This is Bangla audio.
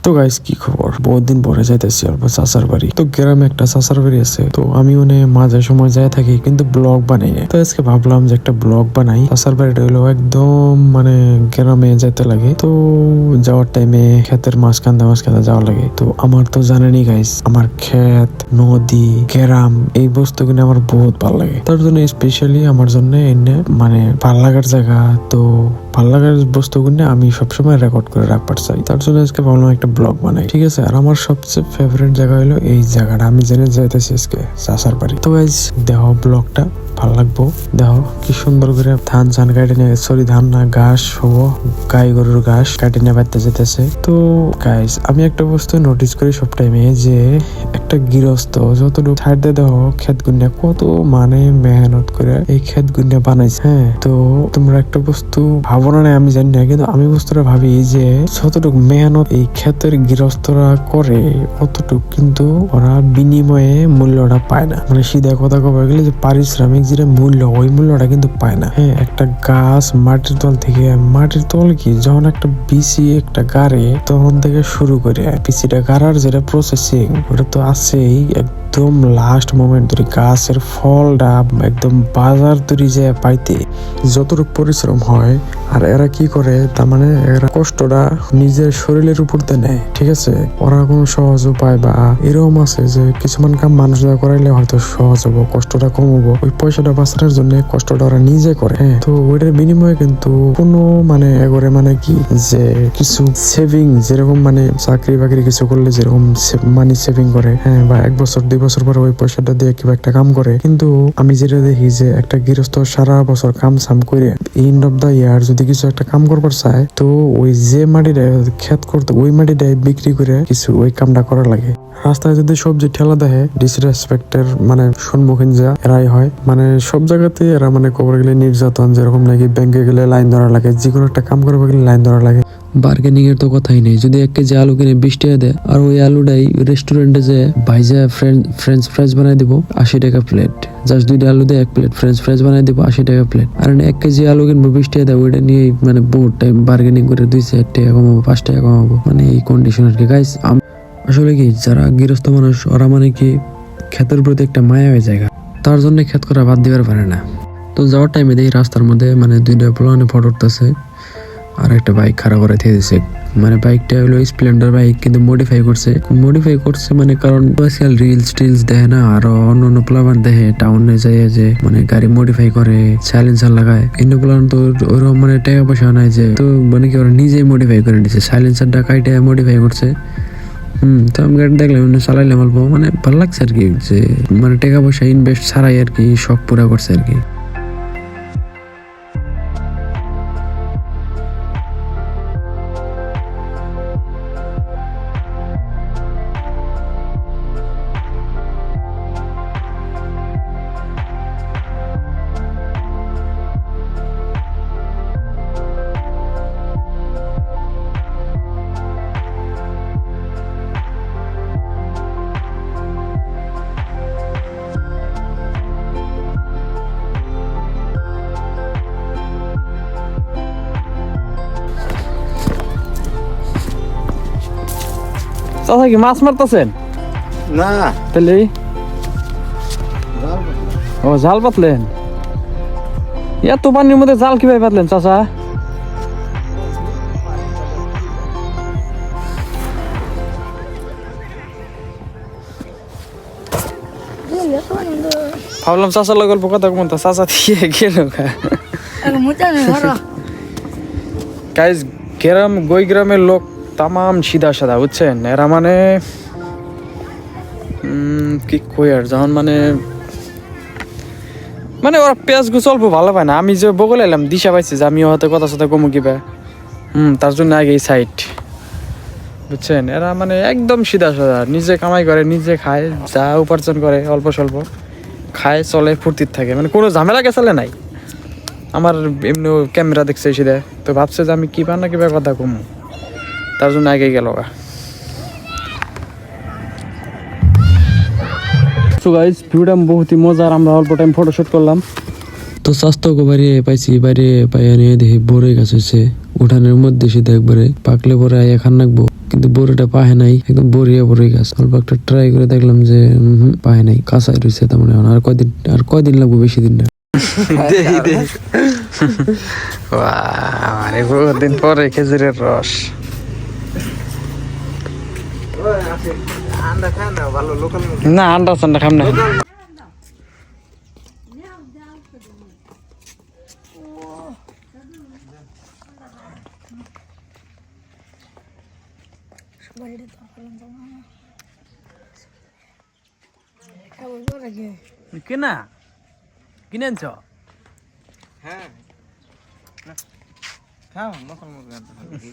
তো গাইস কি খবর, বহুত দিন পরে যাইতেছি অল্প চাচার বাড়ি। তো গ্রামে একটা চাচার বাড়ি আছে, তো আমি ওনে মাঝে সময় যাই থাকি, কিন্তু ব্লগ বানাই না। তো আজকে ভাবলাম যে একটা ব্লগ বানাই। চাচার বাড়িটা হলো একদম মানে গ্রামে যাইতে লাগে। তো যাওয়ার টাইমে ক্ষেতের মাঝখান যাওয়া লাগে। তো আমার তো জানেনই গাইস, আমার ক্ষেত, নদী, গ্রাম এই বস্তুগুলো আমার বহুত ভালো লাগে। তার জন্য স্পেশালি আমার জন্য এনে মানে ভাল লাগার জায়গা, তো ভাল লাগার বস্তুগুলো আমি সবসময় রেকর্ড করে রাখবার চাই। তার জন্য আজকে ভাবলাম একটা ব্লগ বানাই, ঠিক আছে। আর আমার সবচেয়ে ফেভারিট জায়গা হলো এই জায়গাটা, আমি জেনে যাইতেছি আজকে চাচার বাড়ি। তো গাইস দেখো ব্লগটা ভাল লাগবো। দেখো কি সুন্দর করে ধান কাটে নিয়ে, সরি ধান না, ঘাস হবো, গাই গরুর ঘাস কাটে নিয়ে বাড়তে যেতেছে। তো গাইস আমি একটা বস্তু নোটিস করি সব টাইমে, যে একটা গৃহস্থ যতটুকু ছাড় দিয়ে দেখো ক্ষেত গুন্ডা কত মানে মেহনত করে এই ক্ষেত গুন্ডা বানাইছে। হ্যাঁ, তো তোমরা একটা বস্তু ভাবো না, আমি জানি না, কিন্তু আমি বস্তুটা ভাবি যে যতটুকু মেহনত এই ক্ষেতের গৃহস্থরা করে অতটুকু কিন্তু ওরা বিনিময়ে মূল্যটা পায় না। মানে সিধা কথা কবে গেলে যে পারিশ্রমিক যেটা মূল্য, ওই মূল্যটা কিন্তু পায় না। হ্যাঁ, একটা গাছ মাটির তল থেকে, মাটির তল কি যখন একটা বিচি একটা গাড়ে তখন থেকে শুরু করে বিচিটা গাড়ার যেটা প্রসেসিং, ওটা তো আছেই একদম লাস্ট মোমেন্ট ধরে গাছের ফলটা একদম বাজার তৈরি যে পাইতে যতটুকু পরিশ্রম হয়। আর এরা কি করে, তার মানে এরা কষ্টটা নিজের শরীরের উপর দিয়ে নেয়, ঠিক আছে। ওরা কোনো সহজ উপায় বা এরকম আছে যে কিছুমান কাম মানুষ যা করাইলে হয়তো সহজ হবো, কষ্টটা কম হবো, ওই পয়সাটা বাঁচানোর জন্য কষ্টটা ওরা নিজে করে। হ্যাঁ, তো ওইটার বিনিময়ে কিন্তু কোনো মানে এগোরে মানে কি যে কিছু সেভিং, যেরকম মানে চাকরি বাকরি কিছু করলে যেরকম মানি সেভিং করে, হ্যাঁ, বা 1 বছর 2 বছর পরে ওই পয়সাটা দিয়ে কিবা একটা কাম করে। কিন্তু আমি যেটা দেখি যে একটা গৃহস্থ সারা বছর কাম সাম করে এন্ড অফ দা ইয়ার যদি কিছু একটা কাম করবার চায়, তো ওই যে মাটিটা ক্ষেত করতে ওই মাটিটাই বিক্রি করে কিছু ওই কামটা করা লাগে। রাস্তায় যদি সবজি ঠেলা দেখে ডিসরেসপেক্টের মানে সম্মুখীন যা এরাই হয়। মানে সব জায়গাতে এরা মানে খবর গেলে নির্যাতন, যেরকম নাকি ব্যাংকে গেলে লাইন ধরা লাগে, যে কোনো একটা কাম করবে গেলে লাইন ধরা লাগে। বার্গেনিং এর তো কথাই নেই। যদি 1 কেজি আলু কিনে 20 টাকা দেয়, আর ওই আলুটাই রেস্টুরেন্টে যে ভাইজা ফ্রেঞ্চ ফ্রাইজ বানাই দিব 80 টাকা প্লেট। জাস্ট 2টা আলু দিয়ে 1 প্লেট ফ্রেঞ্চ ফ্রাইজ বানাই দিব 80 টাকা প্লেট। আর 1 কেজি আলু কিনবো 20 টাকা দেয়, ওইটা নিয়ে মানে বহুত টাইম বার্গেনিং করে 2-4 টাকা কমাবো, 5 টাকা কমাবো, মানে এই কন্ডিশন আর কি। গাইস আসলে কি যারা গৃহস্থ মানুষ ওরা মানে কি ক্ষেতের প্রতি একটা মায়া হয়ে যায়, তার জন্য ক্ষেত করা বাদ দিবার পারে না। তো যাওয়ার টাইমে দেখি রাস্তার মধ্যে মানে 2টা পোলানে ফটো উঠতেছে, আর একটা বাইক খারাপ করে দিয়ে দিছে। মানে বাইকটা হলো স্প্লেন্ডার বাইক, কিন্তু মডিফাই করছে মানে কারণ স্পেশাল রিলস দেখে না, আর অন্য প্লাবান দেখে টাউনে যায় যে মানে গাড়ি মডিফাই করে সাইলেন্সার লাগায়। কিন্তু প্লান তো ওরকম মানে টাকা পয়সা নাই যে, তো মানে কি ওরা নিজেই মডিফাই করে নিচ্ছে, সাইলেন্সারটা কাইটে মডিফাই করছে। তো আমি গাড়ি দেখলাম চালাইলাম অল্প, মানে ভালো লাগছে আর কি, যে মানে টাকা পয়সা ইনভেস্ট ছাড়াই আর কি শখ পুরা করছে আর কি। চাচা কি মাছ মারতেছেন? না, তাহলে ও জাল পাতলেন? এত পানির মধ্যে জাল কিভাবে পাতলেন চাচা? ভাবলাম চাচার লোক গল্প কথা কমন, চাচা দিয়ে গেল। গাইস গ্রামের লোক তামাম সিধা সাদা, বুঝছেন। এরা মানে কি কই আর, যখন মানে ওরা পেঁয়াজ গুছ অল্প ভালো পায় না। আমি যে বগলে এলাম দিশা পাইছি যে আমি হয়তো কথা সাথে কমু কিবা, তার জন্য আগে এই সাইড, বুঝছেন। এরা মানে একদম সিধা সাদা, নিজে কামাই করে, নিজে খায়, যা উপার্জন করে অল্প স্বল্প খায়, চলে, ফুর্তির থাকে, মানে কোনো ঝামেলা গেছালে নাই। আমার এমনি ক্যামেরা দেখছে সিধা, তো ভাবছে যে আমি কিবা না কিবা কথা কমু, তার জন্য আগে গেল। গাইস ভিউটা বহুতই মজার, আমরা অল্প টাইম ফটোশুট করলাম। তো স্বাস্থ্যকে বাইরে পাইছি, বাইরে পাইয়া নিয়ে দেখি বড়ই গাছ হয়েছে উঠানের মধ্যে, সেটা একবারে পাকলে পরে আইয়া খান রাখবো। কিন্তু বড়িটা পাহে নাই, একদম বড়িয়া বড়ি গাছ। অল্প একটা ট্রাই করে দেখলাম যে পাহে নাই, কাঁচাই রয়েছে। তেমন আর কয়দিন লাগবে, বেশি দিন না। দিন পরে খেজুরের রস। না আন্ডা চান্ডা খাম না। কিনা কিনে আনছ? হ্যাঁ খাও, মকল মুরগি